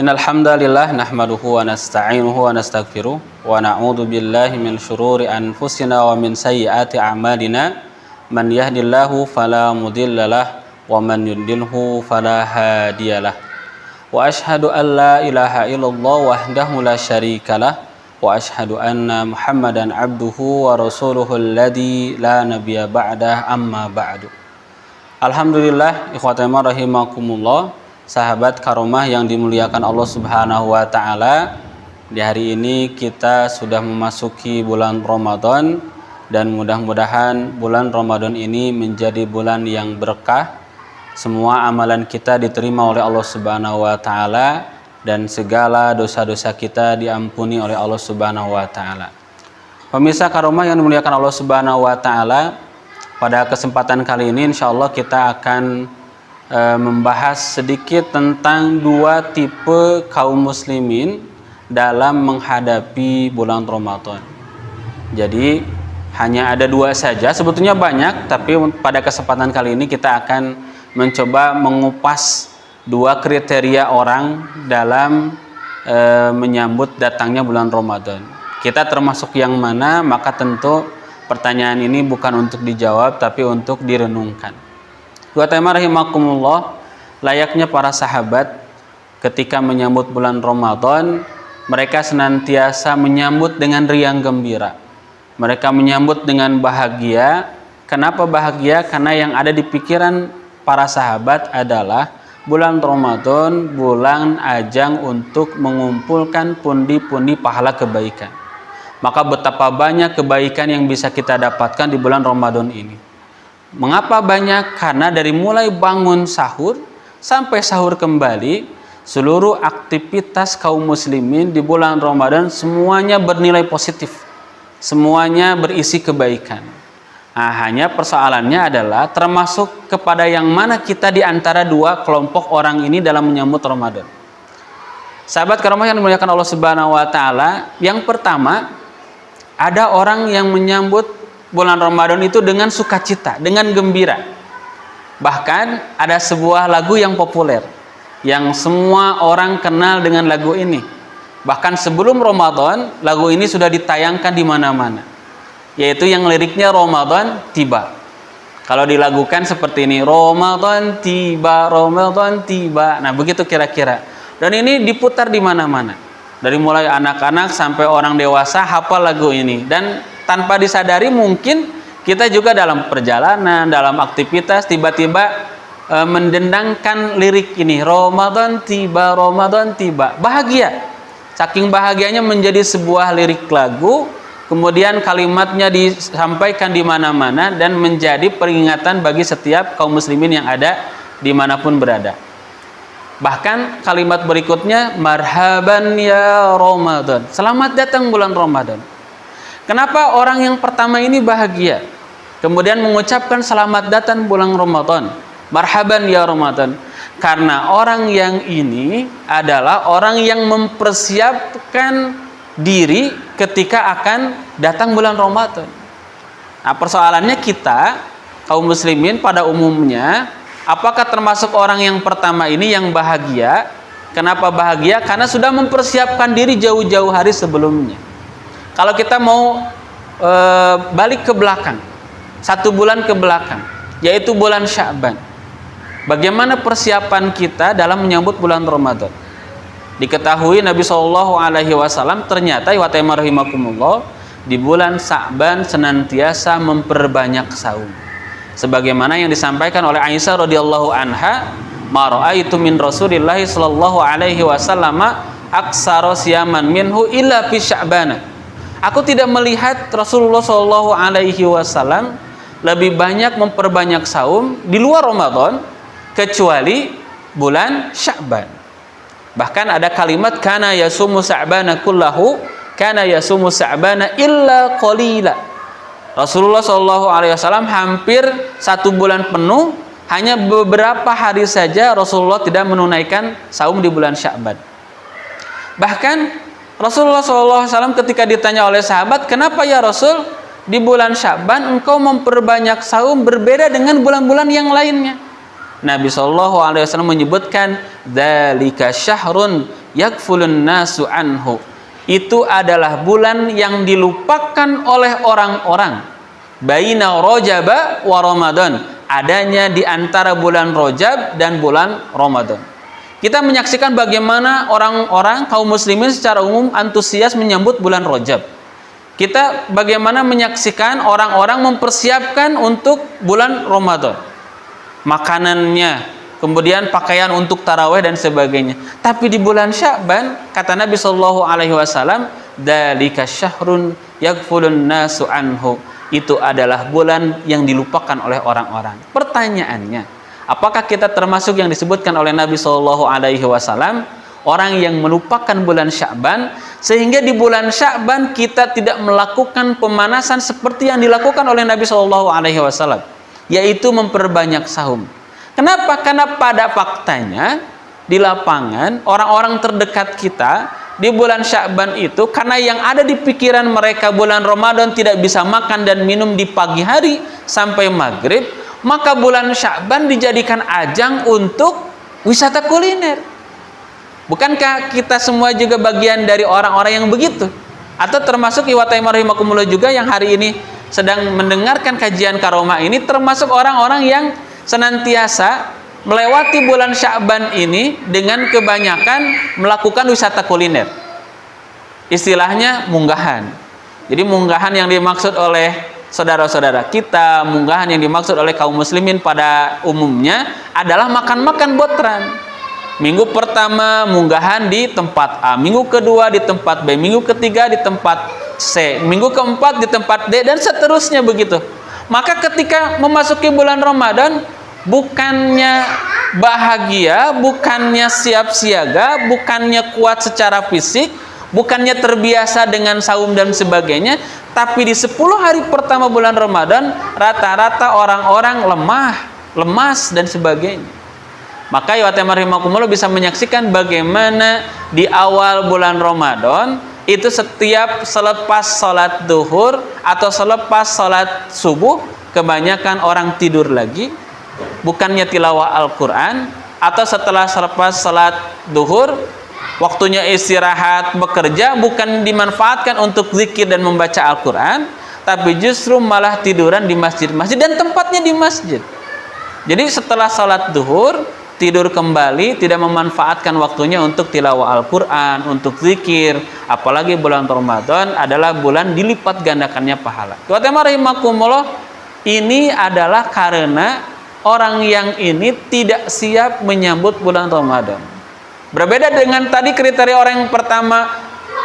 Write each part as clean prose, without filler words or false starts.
Innal hamdalillah nahmaduhu wa nasta'inuhu wa nastaghfiruh wa na'udzu billahi min shururi anfusina wa min sayyiati a'malina. Man yahdihillahu fala mudhillalah wa man yudlilhu fala hadiyalah. Wa asyhadu an la ilaha illallah wahdahu la syarikalah wa asyhadu anna Muhammadan abduhu wa rasuluhu alladzi la nabiyya ba'dah amma ba'du. Alhamdulillah, ikhwatal rahimakumullah. Sahabat karomah yang dimuliakan Allah Subhanahu wa taala, di hari ini kita sudah memasuki bulan Ramadan dan mudah-mudahan bulan Ramadan ini menjadi bulan yang berkah. Semua amalan kita diterima oleh Allah Subhanahu wa taala dan segala dosa-dosa kita diampuni oleh Allah Subhanahu wa taala. Pemirsa karomah yang dimuliakan Allah Subhanahu wa taala, pada kesempatan kali ini insyaallah kita akan membahas sedikit tentang dua tipe kaum muslimin dalam menghadapi bulan Ramadan. Jadi hanya ada dua saja, sebetulnya banyak, tapi pada kesempatan kali ini kita akan mencoba mengupas dua kriteria orang dalam menyambut datangnya bulan Ramadan. Kita termasuk yang mana? Maka tentu pertanyaan ini bukan untuk dijawab tapi untuk direnungkan. Rahimakumullah, layaknya para sahabat ketika menyambut bulan Ramadan, mereka senantiasa menyambut dengan riang gembira. Mereka menyambut dengan bahagia. Kenapa bahagia? Karena yang ada di pikiran para sahabat adalah bulan Ramadan, bulan ajang untuk mengumpulkan pundi-pundi pahala kebaikan. Maka betapa banyak kebaikan yang bisa kita dapatkan di bulan Ramadan ini. Mengapa banyak? Karena dari mulai bangun sahur sampai sahur kembali, seluruh aktivitas kaum muslimin di bulan Ramadan semuanya bernilai positif. Semuanya berisi kebaikan. Nah, hanya persoalannya adalah termasuk kepada yang mana kita di antara dua kelompok orang ini dalam menyambut Ramadan. Sahabat karamah yang dimuliakan Allah Subhanahu wa taala, yang pertama, ada orang yang menyambut bulan Ramadan itu dengan sukacita, dengan gembira. Bahkan ada sebuah lagu yang populer yang semua orang kenal dengan lagu ini. Bahkan sebelum Ramadan, lagu ini sudah ditayangkan di mana-mana. Yaitu yang liriknya Ramadan tiba. Kalau dilagukan seperti ini, Ramadan tiba, Ramadan tiba. Nah, begitu kira-kira. Dan ini diputar di mana-mana. Dari mulai anak-anak sampai orang dewasa hafal lagu ini, dan tanpa disadari mungkin kita juga dalam perjalanan, dalam aktivitas tiba-tiba mendendangkan lirik ini, Ramadan tiba, Ramadan tiba. Bahagia. Saking bahagianya menjadi sebuah lirik lagu, kemudian kalimatnya disampaikan di mana-mana dan menjadi peringatan bagi setiap kaum muslimin yang ada dimanapun berada. Bahkan kalimat berikutnya, marhaban ya Ramadan. Selamat datang bulan Ramadan. Kenapa orang yang pertama ini bahagia? Kemudian mengucapkan selamat datang bulan Ramadan. Marhaban ya Ramadan. Karena orang yang ini adalah orang yang mempersiapkan diri ketika akan datang bulan Ramadan. Nah, persoalannya kita, kaum muslimin pada umumnya, apakah termasuk orang yang pertama ini yang bahagia? Kenapa bahagia? Karena sudah mempersiapkan diri jauh-jauh hari sebelumnya. Kalau kita mau balik ke belakang, 1 bulan ke belakang, yaitu bulan Sya'ban, bagaimana persiapan kita dalam menyambut bulan Ramadan? Diketahui Nabi SAW ternyata rahimakumullah, di bulan Sya'ban senantiasa memperbanyak saum. Sebagaimana yang disampaikan oleh Aisyah radhiyallahu anha, ma ra'aitu min Rasulillah sallallahu alaihi wasallam aksara siyaman minhu illa fi Sya'ban. Aku tidak melihat Rasulullah Shallallahu Alaihi Wasallam lebih banyak memperbanyak saum di luar Ramadan kecuali bulan Sya'ban. Bahkan ada kalimat kana yasumu Sya'bana kullahu, kana yasumu Sya'bana illa qalila. Rasulullah Shallallahu Alaihi Wasallam hampir 1 bulan penuh, hanya beberapa hari saja Rasulullah tidak menunaikan saum di bulan Sya'ban. Bahkan Rasulullah SAW ketika ditanya oleh sahabat, kenapa ya Rasul di bulan Sya'ban engkau memperbanyak saum berbeda dengan bulan-bulan yang lainnya? Nabi SAW menyebutkan, dzalika syahrun yaghfulun nasu anhu. Itu adalah bulan yang dilupakan oleh orang-orang. Baina Rajab wa Ramadan, adanya di antara bulan Rajab dan bulan Ramadan. Kita menyaksikan bagaimana orang-orang kaum muslimin secara umum antusias menyambut bulan Rajab. Kita bagaimana menyaksikan orang-orang mempersiapkan untuk bulan Ramadan. Makanannya, kemudian pakaian untuk tarawih dan sebagainya. Tapi di bulan Sya'ban, kata Nabi sallallahu alaihi wasallam, "Dzalika syahrun yaghfulun nasu anhu." Itu adalah bulan yang dilupakan oleh orang-orang. Pertanyaannya, apakah kita termasuk yang disebutkan oleh Nabi sallallahu alaihi wasallam, orang yang melupakan bulan Sya'ban, sehingga di bulan Sya'ban kita tidak melakukan pemanasan seperti yang dilakukan oleh Nabi sallallahu alaihi wasallam, yaitu memperbanyak sahur. Kenapa? Karena pada faktanya di lapangan orang-orang terdekat kita di bulan Sya'ban itu, karena yang ada di pikiran mereka bulan Ramadan tidak bisa makan dan minum di pagi hari sampai maghrib, maka bulan Sya'ban dijadikan ajang untuk wisata kuliner. Bukankah kita semua juga bagian dari orang-orang yang begitu? Atau termasuk iwatai rahimakumullah juga yang hari ini sedang mendengarkan kajian Karomah ini, termasuk orang-orang yang senantiasa melewati bulan Sya'ban ini dengan kebanyakan melakukan wisata kuliner. Istilahnya munggahan. Jadi munggahan yang dimaksud oleh saudara-saudara kita, munggahan yang dimaksud oleh kaum muslimin pada umumnya adalah makan-makan botran. Minggu pertama munggahan di tempat A, minggu kedua di tempat B, minggu ketiga di tempat C, minggu keempat di tempat D, dan seterusnya begitu. Maka ketika memasuki bulan Ramadan, bukannya bahagia, bukannya siap siaga, bukannya kuat secara fisik, bukannya terbiasa dengan saum dan sebagainya, tapi di 10 hari pertama bulan Ramadan rata-rata orang-orang lemah, lemas dan sebagainya. Maka ya rahimakumullah bisa menyaksikan bagaimana di awal bulan Ramadan itu setiap selepas sholat duhur atau selepas sholat subuh, kebanyakan orang tidur lagi, bukannya tilawah Al-Quran, atau setelah selepas sholat duhur waktunya istirahat bekerja, bukan dimanfaatkan untuk zikir dan membaca Al-Quran, tapi justru malah tiduran di masjid-masjid, dan tempatnya di masjid. Jadi setelah sholat duhur tidur kembali, tidak memanfaatkan waktunya untuk tilawah Al-Quran, untuk zikir. Apalagi bulan Ramadan adalah bulan dilipat gandakannya pahala. Rahimakumullah, ini adalah karena orang yang ini tidak siap menyambut bulan Ramadan. Berbeda dengan tadi kriteria orang yang pertama,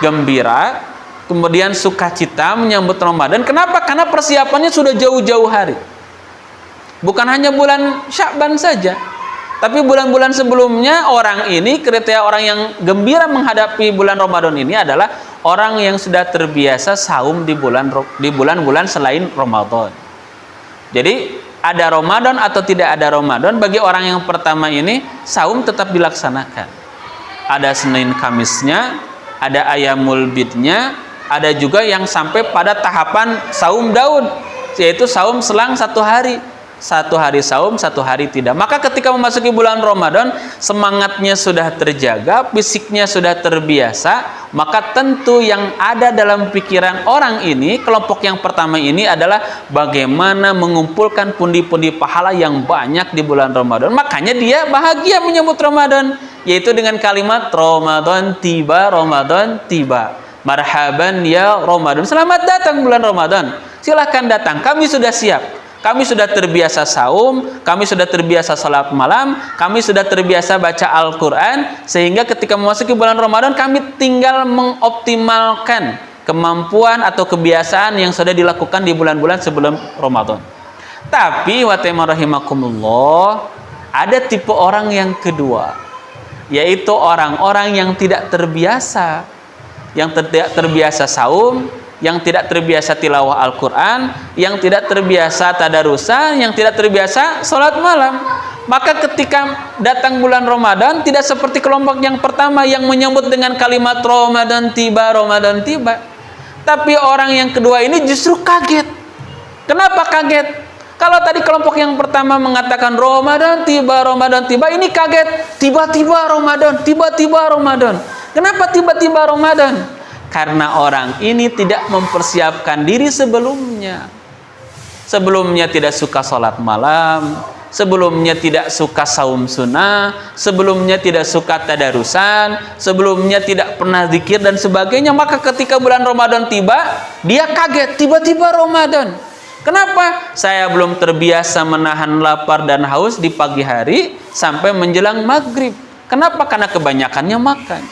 gembira, kemudian sukacita menyambut Ramadan. Kenapa? Karena persiapannya sudah jauh-jauh hari. Bukan hanya bulan Sya'ban saja, tapi bulan-bulan sebelumnya orang ini, kriteria orang yang gembira menghadapi bulan Ramadan ini adalah orang yang sudah terbiasa saum di bulan-bulan selain Ramadan. Jadi ada Ramadan atau tidak ada Ramadan, bagi orang yang pertama ini saum tetap dilaksanakan. Ada Senin Kamisnya, ada Ayamul Bidnya, ada juga yang sampai pada tahapan saum Daud, yaitu saum selang 1 hari. 1 hari saum, 1 hari tidak. Maka ketika memasuki bulan Ramadan, semangatnya sudah terjaga, fisiknya sudah terbiasa, maka tentu yang ada dalam pikiran orang ini, kelompok yang pertama ini adalah bagaimana mengumpulkan pundi-pundi pahala yang banyak di bulan Ramadan. Makanya dia bahagia menyambut Ramadan, yaitu dengan kalimat Ramadan tiba, Ramadan tiba. Marhaban ya Ramadan. Selamat datang bulan Ramadan. Silahkan datang, kami sudah siap. Kami sudah terbiasa saum, kami sudah terbiasa salat malam, kami sudah terbiasa baca Al-Quran, sehingga ketika memasuki bulan Ramadan kami tinggal mengoptimalkan kemampuan atau kebiasaan yang sudah dilakukan di bulan-bulan sebelum Ramadan. Tapi rahimakumullah, ada tipe orang yang kedua, yaitu orang-orang yang tidak terbiasa, yang tidak terbiasa saum, yang tidak terbiasa tilawah Al-Quran, yang tidak terbiasa tadarusan, yang tidak terbiasa sholat malam. Maka ketika datang bulan Ramadan, tidak seperti kelompok yang pertama yang menyambut dengan kalimat Ramadan tiba, Ramadan tiba. Tapi orang yang kedua ini justru kaget. Kenapa kaget? Kalau tadi kelompok yang pertama mengatakan Ramadan tiba, ini kaget, tiba-tiba Ramadan, tiba-tiba Ramadan. Kenapa tiba-tiba Ramadan? Karena orang ini tidak mempersiapkan diri sebelumnya. Sebelumnya tidak suka sholat malam, sebelumnya tidak suka saum sunnah, sebelumnya tidak suka tadarusan, sebelumnya tidak pernah zikir dan sebagainya. Maka ketika bulan Ramadan tiba, dia kaget, tiba-tiba Ramadan. Kenapa? Saya belum terbiasa menahan lapar dan haus di pagi hari sampai menjelang maghrib. Kenapa? Karena kebanyakannya makan.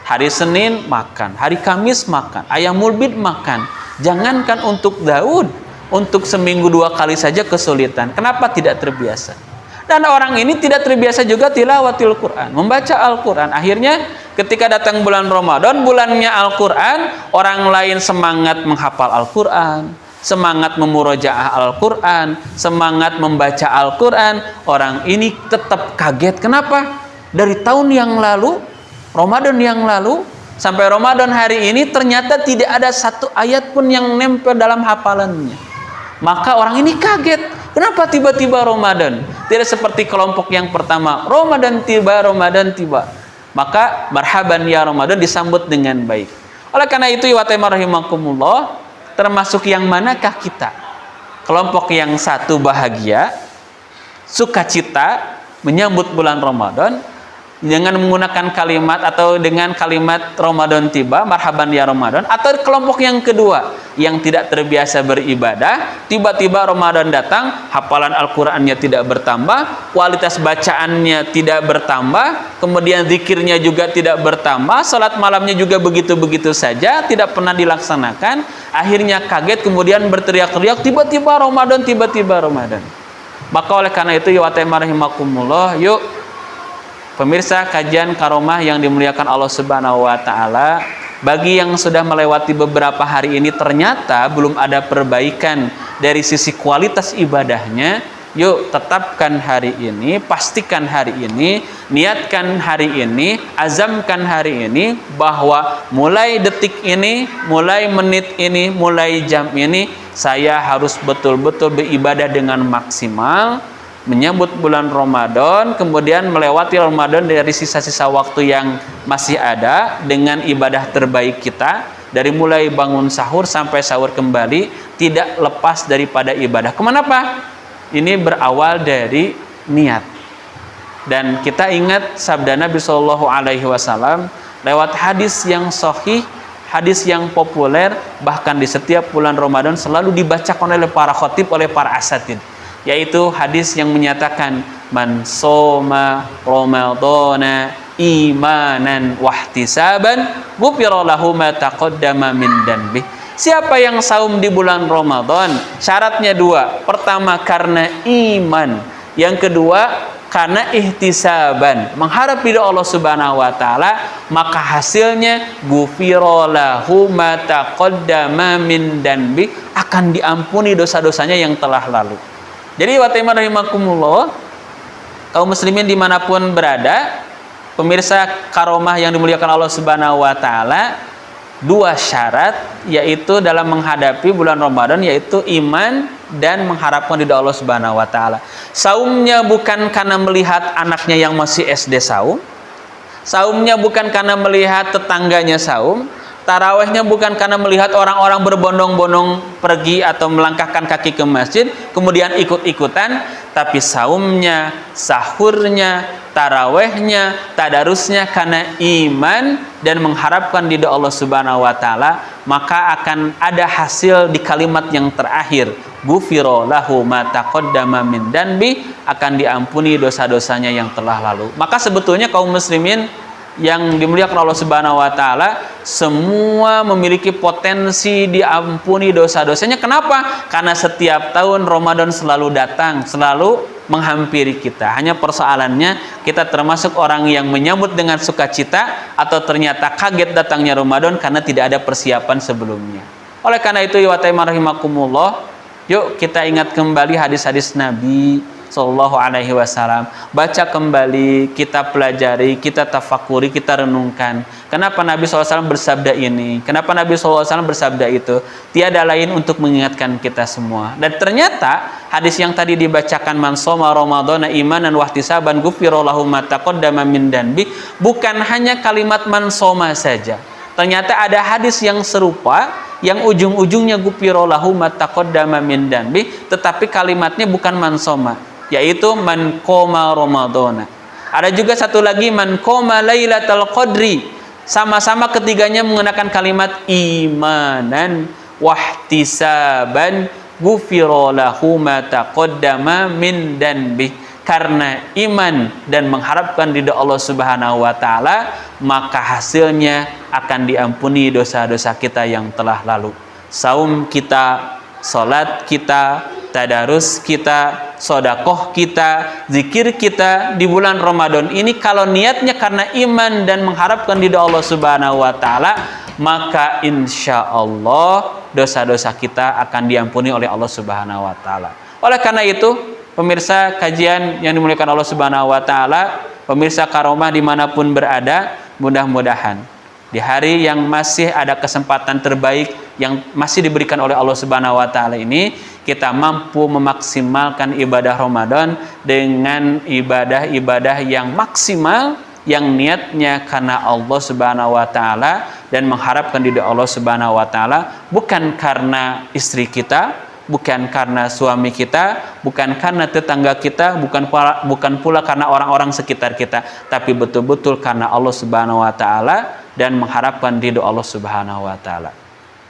Hari Senin makan, hari Kamis makan, ayam mulbit makan. Jangankan untuk Daud, untuk seminggu 2 kali saja kesulitan. Kenapa? Tidak terbiasa. Dan orang ini tidak terbiasa juga tilawatil Quran, membaca Al-Quran. Akhirnya ketika datang bulan Ramadan, bulannya Al-Quran, orang lain semangat menghafal Al-Quran, semangat memurojaah Al-Quran, semangat membaca Al-Quran. Orang ini tetap kaget. Kenapa? Dari tahun yang lalu, Ramadan yang lalu, sampai Ramadan hari ini ternyata tidak ada satu ayat pun yang nempel dalam hafalannya. Maka orang ini kaget. Kenapa tiba-tiba Ramadan? Tidak seperti kelompok yang pertama, Ramadan tiba, Ramadan tiba. Maka marhaban ya Ramadan disambut dengan baik. Oleh karena itu, rahimakumullah, termasuk yang manakah kita? Kelompok yang satu bahagia, sukacita menyambut bulan Ramadan dengan menggunakan kalimat atau dengan kalimat Ramadan tiba, marhaban ya Ramadan. Atau kelompok yang kedua yang tidak terbiasa beribadah, tiba-tiba Ramadan datang, hafalan Al-Qur'annya tidak bertambah, kualitas bacaannya tidak bertambah, kemudian zikirnya juga tidak bertambah, salat malamnya juga begitu-begitu saja, tidak pernah dilaksanakan. Akhirnya kaget, kemudian berteriak-teriak, tiba-tiba Ramadan, tiba-tiba Ramadan. Maka oleh karena itu, ya rahimakumullah, yuk pemirsa kajian Karomah yang dimuliakan Allah Subhanahu wa taala, bagi yang sudah melewati beberapa hari ini ternyata belum ada perbaikan dari sisi kualitas ibadahnya, yuk tetapkan hari ini, pastikan hari ini, niatkan hari ini, azamkan hari ini bahwa mulai detik ini, mulai menit ini, mulai jam ini saya harus betul-betul beribadah dengan maksimal, menyambut bulan Ramadan, kemudian melewati Ramadan dari sisa-sisa waktu yang masih ada dengan ibadah terbaik kita, dari mulai bangun sahur sampai sahur kembali, tidak lepas daripada ibadah. Kenapa? Ini berawal dari niat. Dan kita ingat sabda Nabi Shallallahu Alaihi Wasallam lewat hadis yang sahih, hadis yang populer, bahkan di setiap bulan Ramadan selalu dibacakan oleh para khotib, oleh para asatid, yaitu hadis yang menyatakan man soma ramadhana imanan wahtisaban ghufira lahu ma taqaddama min danbi. Siapa yang saum di bulan Ramadan, syaratnya 2. Pertama karena iman, yang kedua karena ihtisaban, mengharap ridha Allah Subhanahu wa taala, maka hasilnya ghufira lahu ma taqaddama min danbi, akan diampuni dosa-dosanya yang telah lalu. Jadi rahimakumullah, kaum muslimin dimanapun berada, pemirsa Karomah yang dimuliakan Allah Subhanahu wa taala, 2 syarat yaitu dalam menghadapi bulan Ramadan, yaitu iman dan mengharapkan ridha Allah Subhanahu wa taala. Saumnya bukan karena melihat anaknya yang masih SD saum, saumnya bukan karena melihat tetangganya saum, tarawehnya bukan karena melihat orang-orang berbondong-bondong pergi atau melangkahkan kaki ke masjid kemudian ikut-ikutan, tapi saumnya, sahurnya, tarawehnya, tadarusnya karena iman dan mengharapkan ridha Allah Subhanahu wa taala, maka akan ada hasil di kalimat yang terakhir, ghufira lahu ma taqaddama min danbi, akan diampuni dosa-dosanya yang telah lalu. Maka sebetulnya kaum muslimin yang dimuliakan Allah Subhanahu wa taala, semua memiliki potensi diampuni dosa-dosanya. Kenapa? Karena setiap tahun Ramadan selalu datang, selalu menghampiri kita. Hanya persoalannya kita termasuk orang yang menyambut dengan sukacita atau ternyata kaget datangnya Ramadan karena tidak ada persiapan sebelumnya. Oleh karena itu, ya rahimakumullah, yuk kita ingat kembali hadis-hadis Nabi, Shallallahu Alaihi Wasallam. Baca kembali, kita pelajari, kita tafakuri, kita renungkan. Kenapa Nabi SAW bersabda ini? Kenapa Nabi SAW bersabda itu? Tiada lain untuk mengingatkan kita semua. Dan ternyata hadis yang tadi dibacakan, man shoma ramadhana imanan wahtisaban ghufira lahu ma taqaddama min dhanbi, bukan hanya kalimat man shoma saja. Ternyata ada hadis yang serupa yang ujung-ujungnya ghufira lahu ma taqaddama min dhanbi, tetapi kalimatnya bukan man shoma, yaitu man qoma ramadhana. Ada juga satu lagi man qoma lailatul qadri. Sama-sama ketiganya menggunakan kalimat imanan wahtisaban ghufira lahu ma taqaddama min dhanbi. Karena iman dan mengharapkan ridha Allah Subhanahu wa taala, maka hasilnya akan diampuni dosa-dosa kita yang telah lalu. Saum kita, salat kita, tadarus kita, sodakoh kita, zikir kita di bulan Ramadan ini, kalau niatnya karena iman dan mengharapkan ridha Allah Subhanahu wa taala, maka insya Allah dosa-dosa kita akan diampuni oleh Allah Subhanahu wa taala. Oleh karena itu, pemirsa kajian yang dimuliakan Allah Subhanahu wa taala, pemirsa Karomah dimanapun berada, mudah-mudahan di hari yang masih ada kesempatan terbaik yang masih diberikan oleh Allah Subhanahu wa taala ini, kita mampu memaksimalkan ibadah Ramadan dengan ibadah-ibadah yang maksimal, yang niatnya karena Allah Subhanahu wa taala dan mengharapkan ridha Allah Subhanahu wa taala, bukan karena istri kita, bukan karena suami kita, bukan karena tetangga kita, bukan pula karena orang-orang sekitar kita, tapi betul-betul karena Allah Subhanahu wa taala dan mengharapkan ridho Allah Subhanahu wa taala.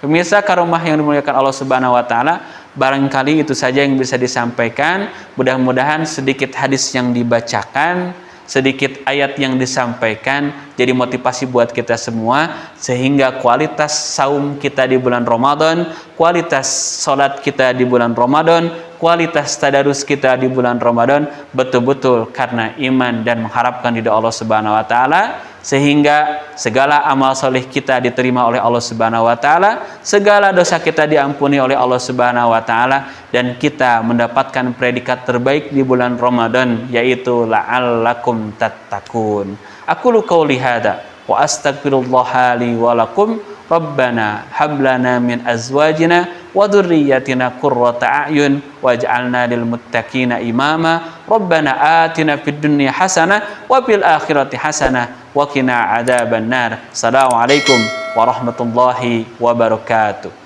Pemirsa Karomah yang dimuliakan Allah Subhanahu wa taala, barangkali itu saja yang bisa disampaikan. Mudah-mudahan sedikit hadis yang dibacakan, sedikit ayat yang disampaikan jadi motivasi buat kita semua, sehingga kualitas saum kita di bulan Ramadan, kualitas salat kita di bulan Ramadan, kualitas tadarus kita di bulan Ramadan betul-betul karena iman dan mengharapkan ridha Allah Subhanahu wa taala, sehingga segala amal soleh kita diterima oleh Allah Subhanahu wa taala, segala dosa kita diampuni oleh Allah Subhanahu wa taala, dan kita mendapatkan predikat terbaik di bulan Ramadan, yaitu la'allakum tattaqun. Aqulu qouli hadza wa astaghfirullaha li wa lakum. Rabbana hab lana min azwajina wa dhurriyyatina qurrata a'yun waj'alna lil muttaqina imama. Rabbana atina fid dunya hasanah wa fil akhirati hasanah wa qina adzabannar. Assalamualaikum warahmatullahi wabarakatuh.